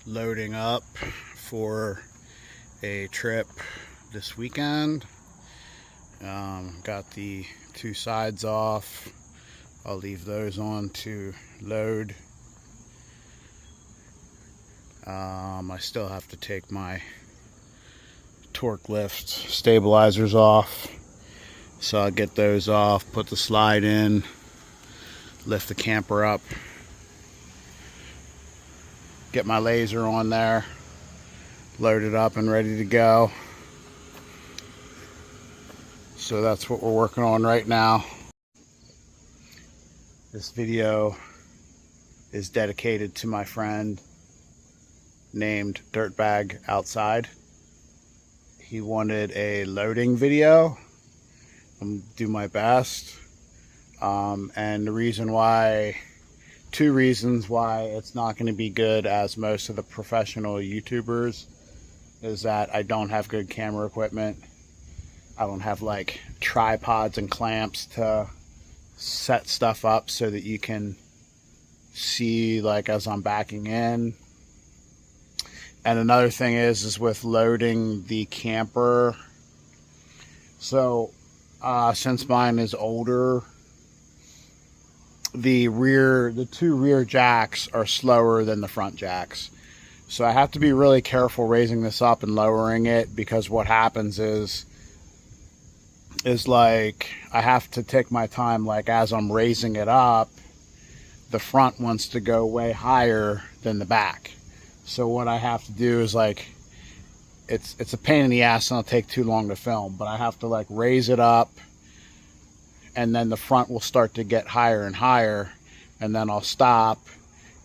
loading up for a trip this weekend. Got the two sides off. I'll leave those on to load. I still have to take my torque lift stabilizers off, so I'll get those off, put the slide in, lift the camper up, get my laser on there, loaded up and ready to go. So that's what we're working on right now. This video is dedicated to my friend named Dirtbag Outside. He wanted a loading video. I'm gonna do my best. And the reason why, two reasons why it's not going to be good as most of the professional YouTubers is that I don't have good camera equipment. I don't have like tripods and clamps to set stuff up so that you can see like as I'm backing in. And another thing is with loading the camper. So since mine is older, the two rear jacks are slower than the front jacks. So I have to be really careful raising this up and lowering it, because what happens is like I have to take my time. Like as I'm raising it up, the front wants to go way higher than the back. So what I have to do is like, it's a pain in the ass and it'll take too long to film, but I have to like raise it up, and then the front will start to get higher and higher, and then I'll stop,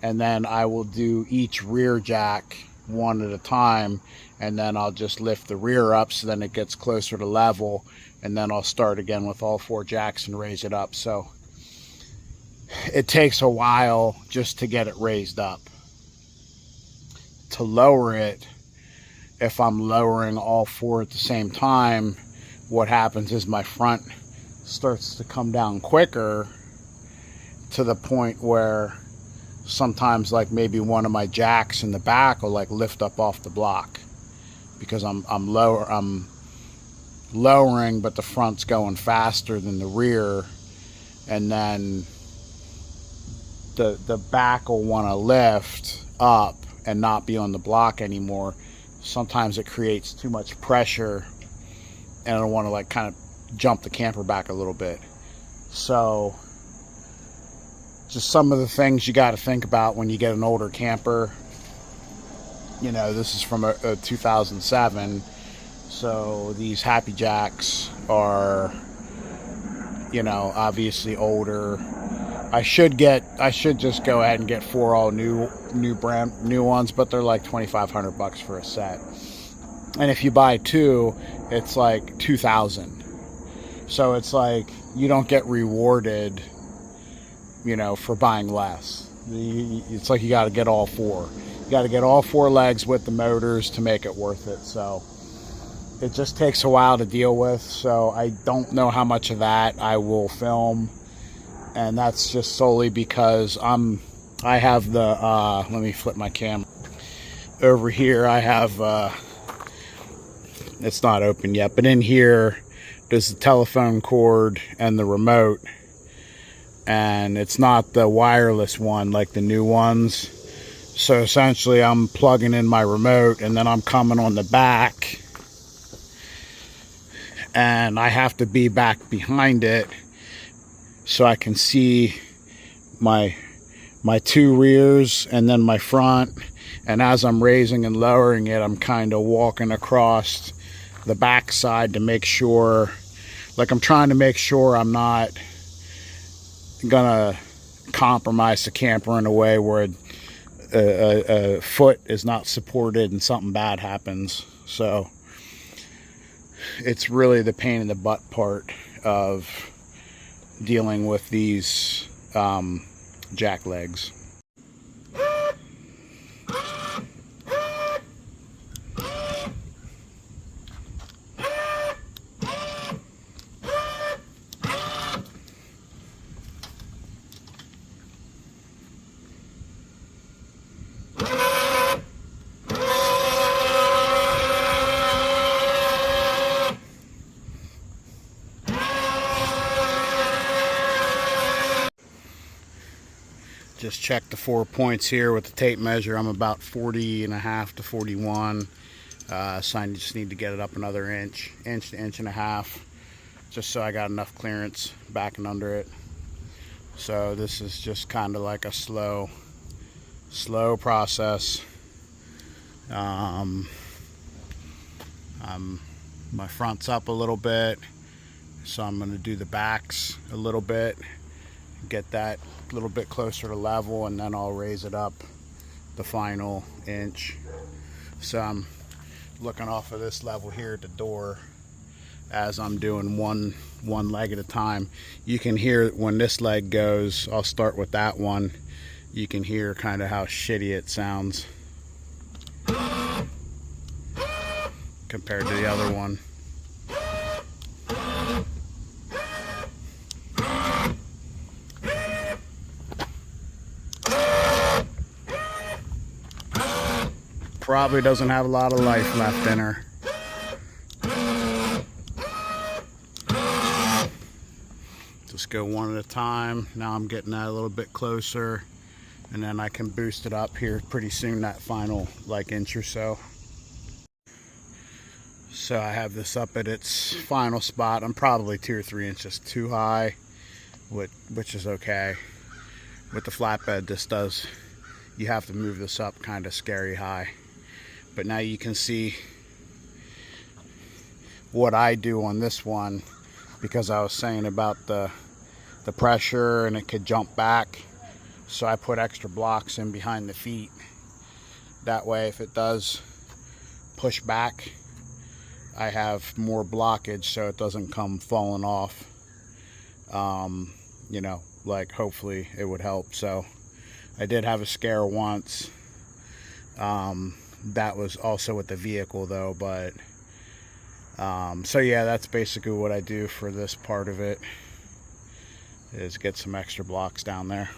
and then I will do each rear jack one at a time, and then I'll just lift the rear up so then it gets closer to level, and then I'll start again with all four jacks and raise it up. So it takes a while just to get it raised up. To lower it, if I'm lowering all four at the same time, what happens is my front starts to come down quicker, to the point where sometimes like maybe one of my jacks in the back will like lift up off the block, because I'm lowering, but the front's going faster than the rear, and then the back will want to lift up and not be on the block anymore. Sometimes it creates too much pressure, and I don't want to like kind of jump the camper back a little bit. So just some of the things you got to think about when you get an older camper. You know, this is from a 2007, so these Happy Jacks are, you know, obviously older. I should just go ahead and get four all new ones, but they're like $2,500 for a set. And if you buy two, it's like $2,000. So it's like you don't get rewarded, you know, for buying less. It's like you got to get all four. You got to get all four legs with the motors to make it worth it. So it just takes a while to deal with. So I don't know how much of that I will film. And that's just solely because I have the, let me flip my camera. Over here I have, it's not open yet, but in here there's the telephone cord and the remote. And it's not the wireless one like the new ones. So essentially I'm plugging in my remote, and then I'm coming on the back, and I have to be back behind it so I can see my two rears and then my front. And as I'm raising and lowering it, I'm kind of walking across the back side to make sure, like I'm trying to make sure I'm not gonna compromise the camper in a way where a foot is not supported and something bad happens. So it's really the pain in the butt part of dealing with these jack legs. just check the 4 points here with the tape measure. I'm about 40.5 to 41. So I just need to get it up another inch to inch and a half, just so I got enough clearance back and under it. So this is just kind of like a slow process. My front's up a little bit, so I'm going to do the backs a little bit, get that a little bit closer to level, and then I'll raise it up the final inch. So I'm looking off of this level here at the door as I'm doing one leg at a time. You can hear when this leg goes, I'll start with that one. You can hear kind of how shitty it sounds compared to the other one. Probably doesn't have a lot of life left in her. Just go one at a time. Now I'm getting that a little bit closer, and then I can boost it up here pretty soon, that final like inch or so. So I have this up at its final spot. I'm probably 2 or 3 inches too high, which is okay. With the flatbed, you have to move this up kind of scary high. But now you can see what I do on this one, because I was saying about the pressure and it could jump back. So I put extra blocks in behind the feet. That way, if it does push back, I have more blockage so it doesn't come falling off. You know, like hopefully it would help. So I did have a scare once. That was also with the vehicle though, but so yeah, that's basically what I do for this part of it, is get some extra blocks down there.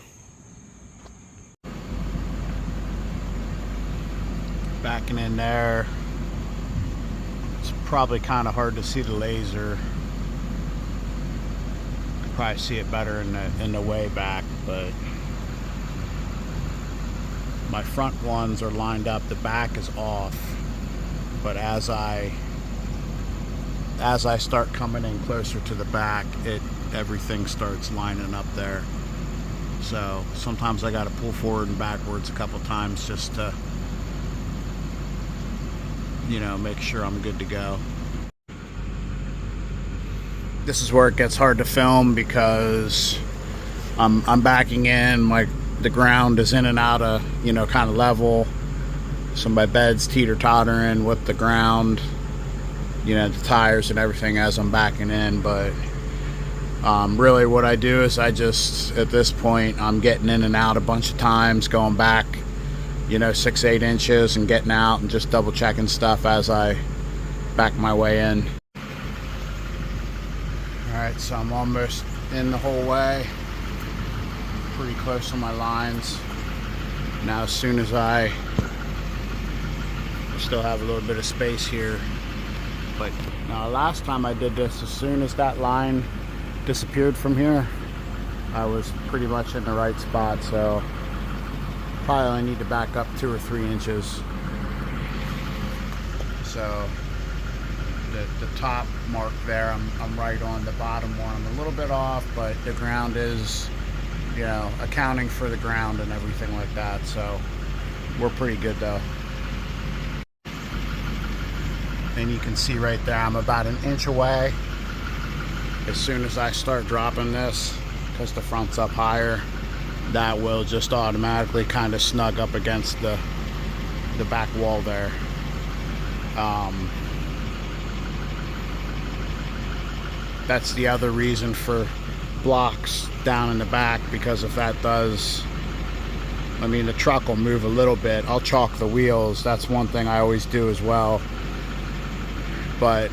Backing in there. It's probably kind of hard to see the laser. You can probably see it better in the way back, but my front ones are lined up. The back is off, but as I start coming in closer to the back, everything starts lining up there. So sometimes I got to pull forward and backwards a couple times just to, you know, make sure I'm good to go. This is where it gets hard to film because I'm backing in, the ground is in and out of, you know, kind of level. So my bed's teeter-tottering with the ground, you know, the tires and everything as I'm backing in. But really what I do is I just, at this point, I'm getting in and out a bunch of times, going back, you know, 6-8 inches and getting out and just double checking stuff as I back my way in. Alright, so I'm almost in the whole way. Pretty close to my lines. Now as soon as I still have a little bit of space here, but now last time I did this, as soon as that line disappeared from here, I was pretty much in the right spot. So probably only need to back up 2 or 3 inches. So the top mark there, I'm right on. The bottom one I'm a little bit off, but the ground is, you know, accounting for the ground and everything like that. So we're pretty good though. And you can see right there, I'm about 1 inch away. As soon as I start dropping this, because the front's up higher, that will just automatically kind of snug up against the back wall there. That's the other reason for blocks down in the back, because if that does, I mean, the truck will move a little bit. I'll chalk the wheels. That's one thing I always do as well. But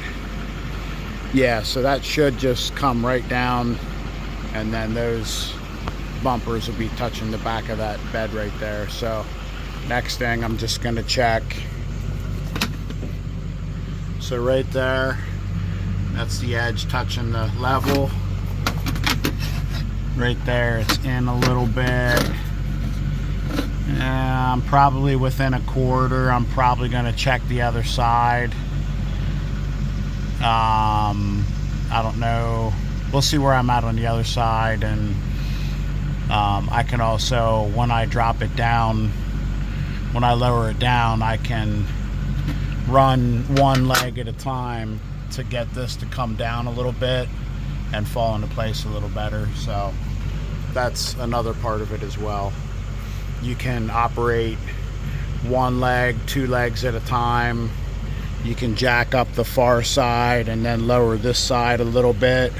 yeah, so that should just come right down, and then those bumpers will be touching the back of that bed right there. So next thing, I'm just going to check. So right there, that's the edge touching the level. Right there, it's in a little bit. I'm probably within a quarter. I'm probably going to check the other side. I don't know. We'll see where I'm at on the other side, and I can also, when I drop it down, when I lower it down, I can run one leg at a time to get this to come down a little bit and fall into place a little better. So that's another part of it as well. You can operate one leg, two legs at a time. You can jack up the far side and then lower this side a little bit,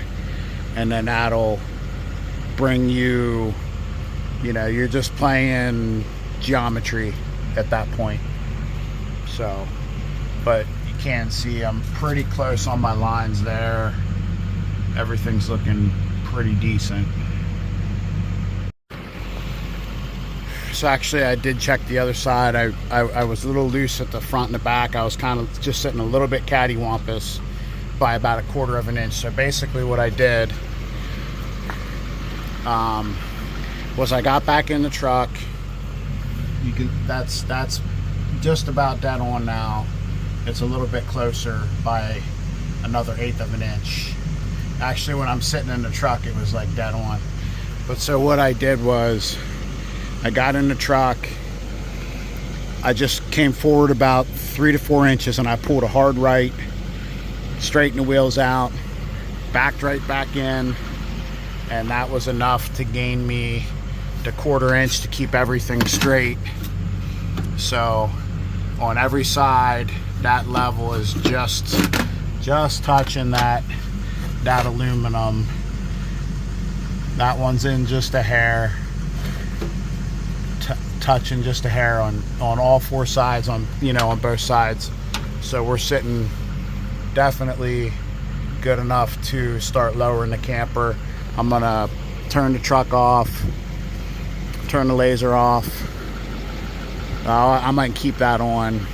and then that'll bring you, you know, you're just playing geometry at that point. So, but you can see I'm pretty close on my lines there. Everything's looking pretty decent. So actually I did check the other side. I was a little loose at the front and the back. I was kind of just sitting a little bit cattywampus by about 1/4 of an inch. So basically what I did was I got back in the truck. You can, that's just about dead on now. It's a little bit closer by another 1/8 of an inch. Actually, when I'm sitting in the truck, it was like dead on. But so what I did was I got in the truck, I just came forward about 3 to 4 inches, and I pulled a hard right, straightened the wheels out, backed right back in, and that was enough to gain me the 1/4 inch to keep everything straight. So on every side, that level is just touching that aluminum. That one's in just a hair, touching just a hair on all 4 sides, on, you know, on both sides. So we're sitting definitely good enough to start lowering the camper. I'm gonna turn the truck off, turn the laser off. I might keep that on,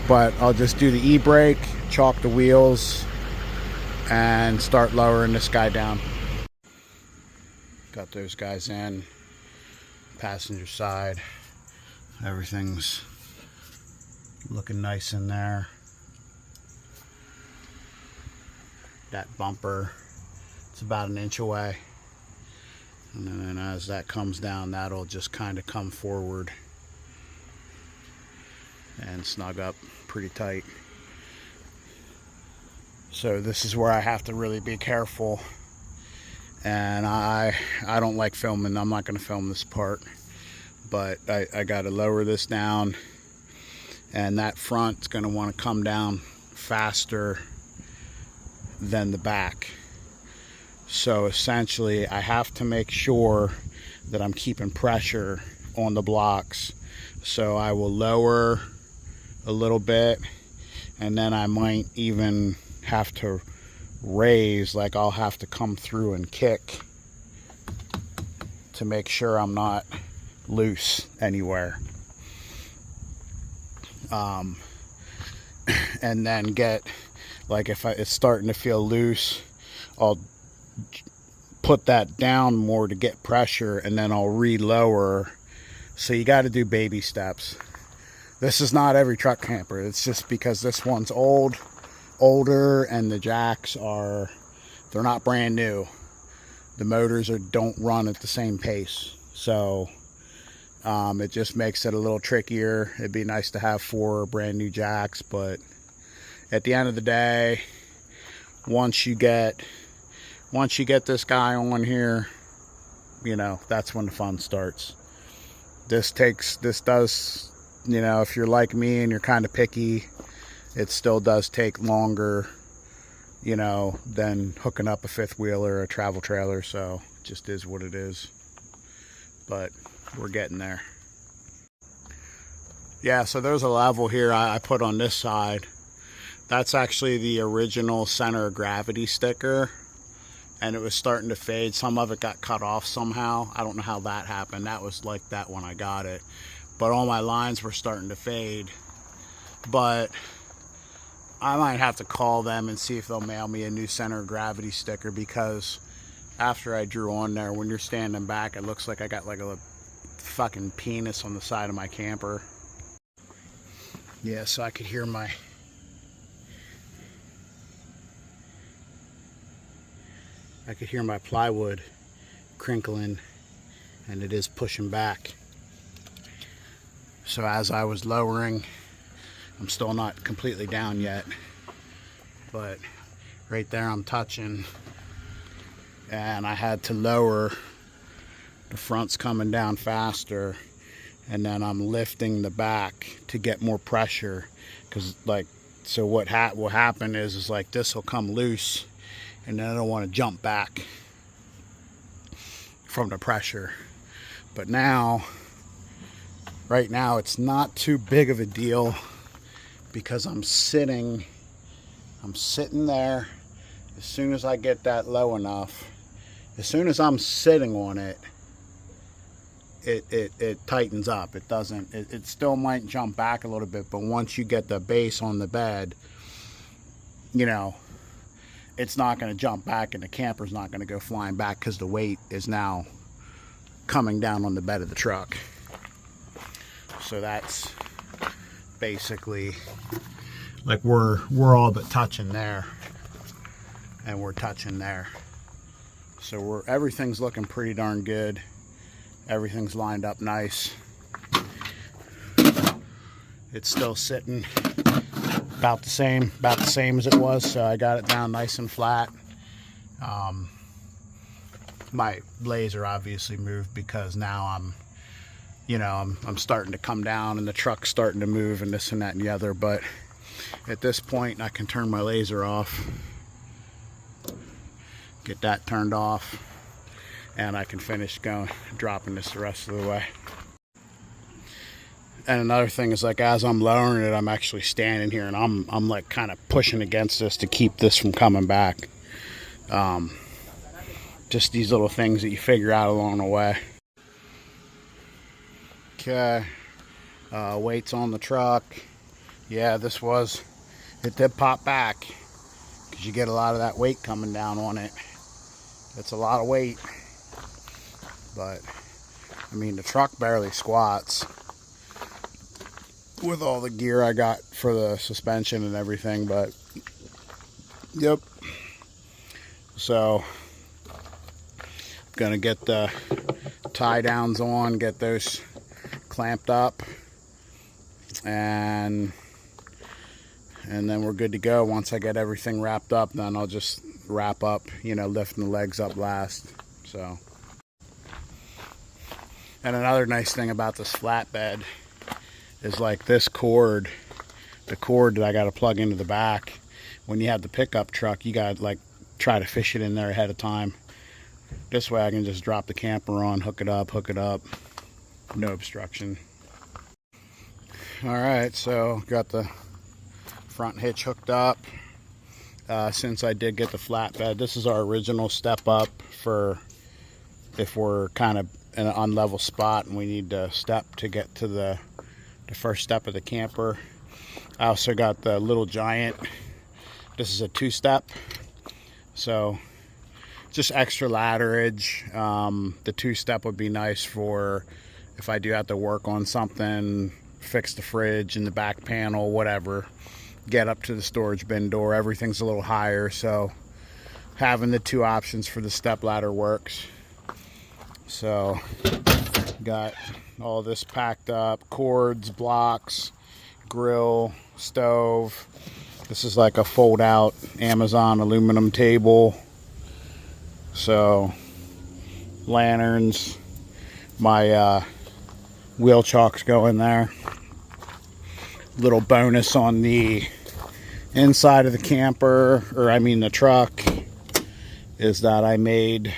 but I'll just do the e-brake, chalk the wheels, and start lowering this guy down. Got those guys in, passenger side. Everything's looking nice in there. That bumper, it's about 1 inch away. And then as that comes down, that'll just kind of come forward and snug up pretty tight. So this is where I have to really be careful. And I don't like filming. I'm not going to film this part. But I got to lower this down, and that front's going to want to come down faster than the back. So essentially I have to make sure that I'm keeping pressure on the blocks. So I will lower a little bit, and then I might even have to raise, like I'll have to come through and kick to make sure I'm not loose anywhere, and then get, like, if it's starting to feel loose, I'll put that down more to get pressure, and then I'll re-lower. So you got to do baby steps. This is not every truck camper. It's just because this one's older, and the jacks they're not brand new. The motors don't run at the same pace, so it just makes it a little trickier. It'd be nice to have 4 brand new jacks, but at the end of the day, once you get this guy on here, you know, that's when the fun starts. This does, you know, if you're like me and you're kind of picky, it still does take longer, you know, than hooking up a 5th wheel or a travel trailer. So it just is what it is. But we're getting there. Yeah, so there's a level here I put on this side. That's actually the original center of gravity sticker, and it was starting to fade. Some of it got cut off somehow. I don't know how that happened. That was like that when I got it. But all my lines were starting to fade. But I might have to call them and see if they'll mail me a new center of gravity sticker, because after I drew on there, when you're standing back, it looks like I got like a fucking penis on the side of my camper. Yeah, so I could hear my plywood crinkling, and it is pushing back. So as I was lowering, I'm still not completely down yet, but right there I'm touching, and I had to lower. The front's coming down faster, and then I'm lifting the back to get more pressure, because like, so what will happen is like this will come loose, and then I don't want to jump back from the pressure. But now, right now, it's not too big of a deal because I'm sitting there. As soon as I get that low enough, as soon as I'm sitting on it, it tightens up. It doesn't, it still might jump back a little bit, but once you get the base on the bed, you know, it's not going to jump back, and the camper's not going to go flying back because the weight is now coming down on the bed of the truck. So that's basically like we're all but touching there, and we're touching there. So everything's looking pretty darn good. Everything's lined up nice. It's still sitting about the same as it was, so I got it down nice and flat. My laser obviously moved because now I'm starting to come down, and the truck's starting to move, and this and that and the other. But at this point, I can turn my laser off, get that turned off, and I can finish dropping this the rest of the way. And another thing is, like, as I'm lowering it, I'm actually standing here, and I'm like kind of pushing against this to keep this from coming back. Just these little things that you figure out along the way. Okay, weights on the truck. Yeah, it did pop back because you get a lot of that weight coming down on it. It's a lot of weight, but I mean, the truck barely squats with all the gear I got for the suspension and everything. But yep, so gonna get the tie downs on, get those clamped up, and then we're good to go. Once I get everything wrapped up, then I'll just wrap up, lifting the legs up last. So, and another nice thing about this flatbed is, like, this cord, the cord that I got to plug into the back. When you have the pickup truck, you got to like try to fish it in there ahead of time. This way I can just drop the camper on, hook it up, no obstruction. All right, so got the front hitch hooked up. Since I did get the flatbed, this is our original step up for if we're kind of in an unlevel spot and we need to step to get to the first step of the camper. I also got the Little Giant. This is a 2-step, so just extra ladderage. The 2-step would be nice for if I do have to work on something, fix the fridge and the back panel, whatever, get up to the storage bin door. Everything's a little higher, so having the 2 options for the step ladder works. So got all this packed up: cords, blocks, grill, stove. This is like a fold out Amazon aluminum table. So lanterns, my wheel chocks go in there. Little bonus on the inside of the camper, or I mean the truck, is that I made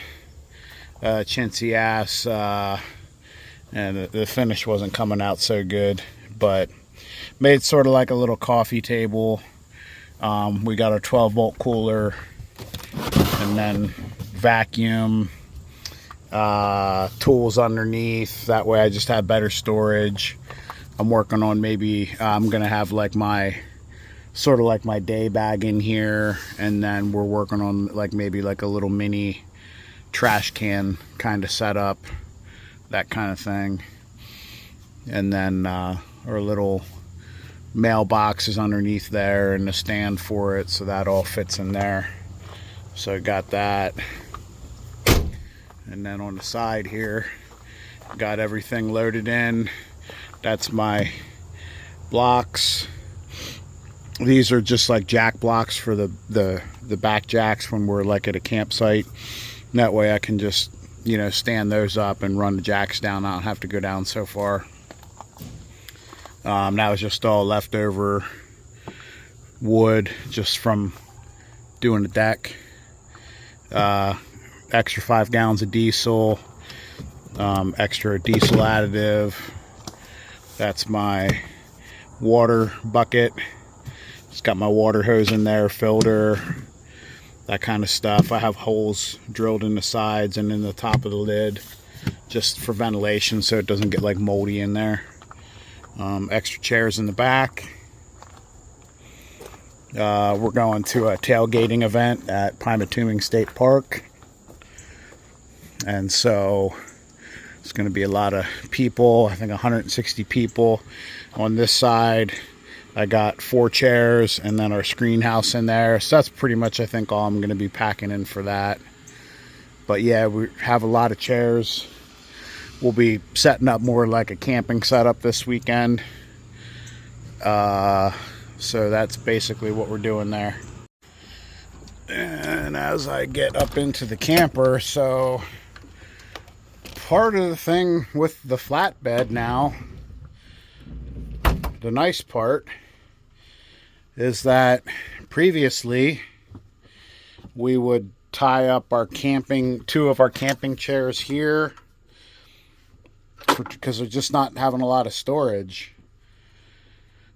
a chintzy ass, and the finish wasn't coming out so good, but made sort of like a little coffee table. We got our 12-volt cooler, and then vacuum, tools underneath. That way I just have better storage. I'm working on, maybe I'm gonna have like my sort of like my day bag in here, and then we're working on like maybe like a little mini trash can kind of setup, that kind of thing. And then our little mailbox is underneath there and the stand for it, so that all fits in there. So I got that. And then on the side here, got everything loaded in. That's my blocks. These are just like jack blocks for the back jacks when we're like at a campsite. And that way I can just, you know, stand those up and run the jacks down. I don't have to go down so far. That was just all leftover wood just from doing the deck. Extra 5 gallons of diesel, extra diesel additive. That's my water bucket. It's got my water hose in there, filter, that kind of stuff. I have holes drilled in the sides and in the top of the lid just for ventilation so it doesn't get like moldy in there. Extra chairs in the back. We're going to a tailgating event at Pymatuming State Park. And so it's going to be a lot of people. I think 160 people. On this side, I got 4 chairs and then our screen house in there. So that's pretty much, I think, all I'm going to be packing in for that. But yeah, we have a lot of chairs. We'll be setting up more like a camping setup this weekend. So that's basically what we're doing there. And as I get up into the camper, so part of the thing with the flatbed now, the nice part is that previously we would tie up our 2 of our camping chairs here because we're just not having a lot of storage.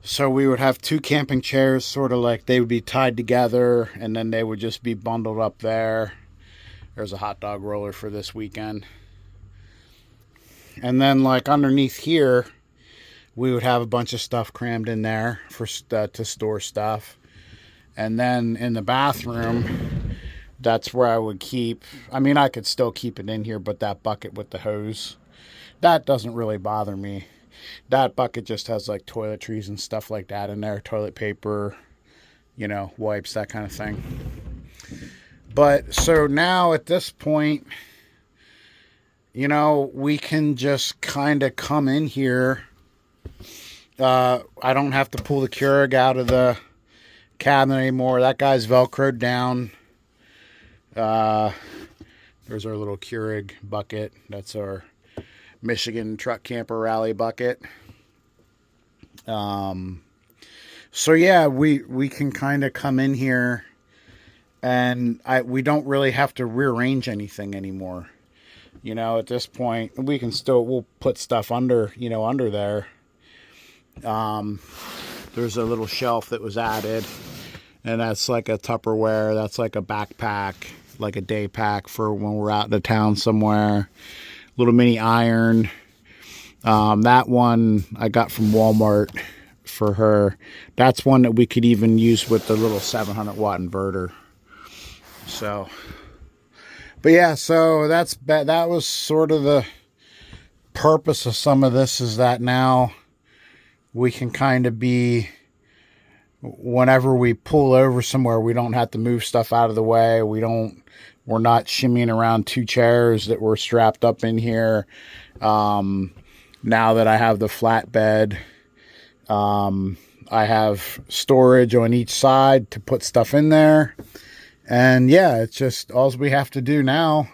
So we would have 2 camping chairs, sort of like they would be tied together and then they would just be bundled up there. There's a hot dog roller for this weekend. And then like underneath here, we would have a bunch of stuff crammed in there for to store stuff. And then in the bathroom, that's where I would keep, I mean, I could still keep it in here, but that bucket with the hose, that doesn't really bother me. That bucket just has like toiletries and stuff like that in there, toilet paper, you know, wipes, that kind of thing. But so now at this point, you know, we can just kind of come in here. I don't have to pull the Keurig out of the cabinet anymore. That guy's Velcroed down. There's our little Keurig bucket. That's our Michigan Truck Camper Rally bucket. So yeah, we can kind of come in here and we don't really have to rearrange anything anymore. You know, at this point, we'll put stuff under, you know, under there. There's a little shelf that was added, and that's like a Tupperware. That's like a backpack, like a day pack for when we're out of town somewhere. Little mini iron. That one I got from Walmart for her. That's one that we could even use with the little 700 watt inverter. So, but yeah, so that was sort of the purpose of some of this, is that now we can kind of be, whenever we pull over somewhere, we don't have to move stuff out of the way. We're not shimmying around 2 chairs that were strapped up in here. Now that I have the flatbed, I have storage on each side to put stuff in there. And yeah, it's just all we have to do now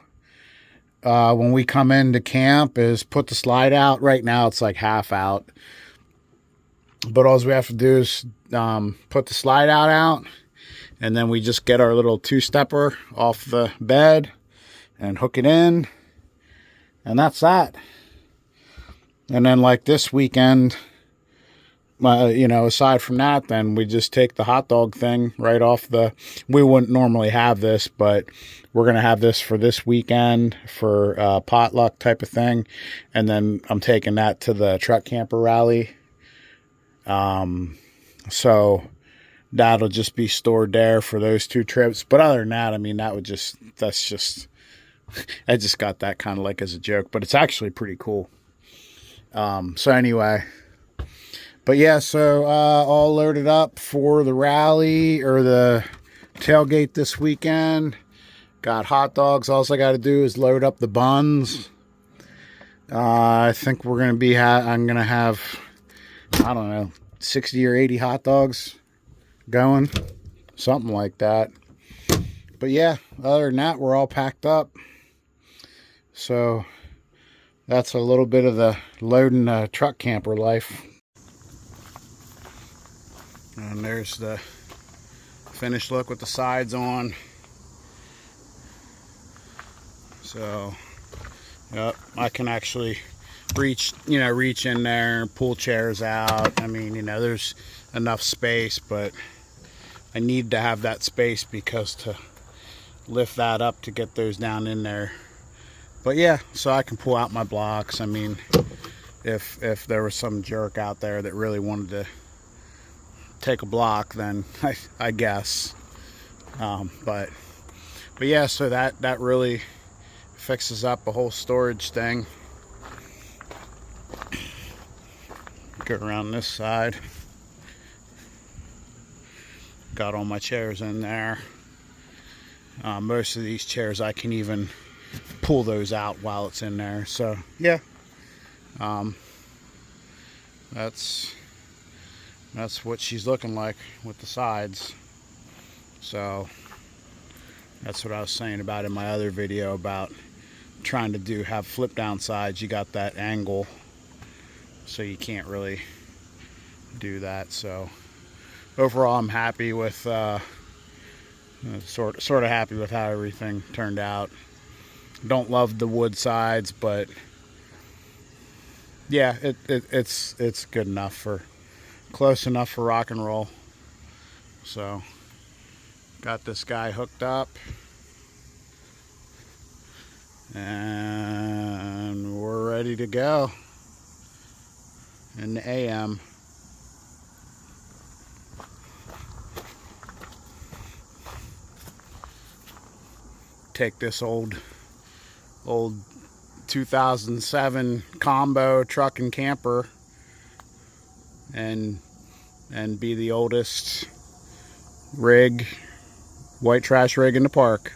when we come into camp is put the slide out. Right now it's like half out. But all we have to do is put the slide out, and then we just get our little 2-stepper off the bed and hook it in, and that's that. And then like this weekend, you know, aside from that, then we just take the hot dog thing right off we wouldn't normally have this, but we're going to have this for this weekend for potluck type of thing. And then I'm taking that to the Truck Camper Rally. So that'll just be stored there for those 2 trips. But other than that, I mean, I just got that kind of like as a joke, but it's actually pretty cool. So anyway, but yeah, so all loaded up for the rally or the tailgate this weekend. Got hot dogs. All I got to do is load up the buns. I think we're gonna be. I'm gonna have, I don't know, 60 or 80 hot dogs going, something like that. But yeah, other than that, we're all packed up. So that's a little bit of the loading truck camper life. And there's the finished look with the sides on. So, yep, I can actually reach in there and pull chairs out. I mean, there's enough space, but I need to have that space because to lift that up to get those down in there. But yeah, so I can pull out my blocks. I mean, if there was some jerk out there that really wanted to take a block, then I guess. But yeah, so that really fixes up a whole storage thing. Go around this side. Got all my chairs in there. Most of these chairs I can even pull those out while it's in there. So yeah, that's what she's looking like with the sides. So that's what I was saying about in my other video about trying to have flip down sides. You got that angle, so you can't really do that. So overall, I'm happy with sort of happy with how everything turned out. Don't love the wood sides, but yeah, it's good enough for close enough for rock and roll. So got this guy hooked up, and we're ready to go in the AM. Take this old 2007 combo truck and camper and be the oldest white trash rig in the park.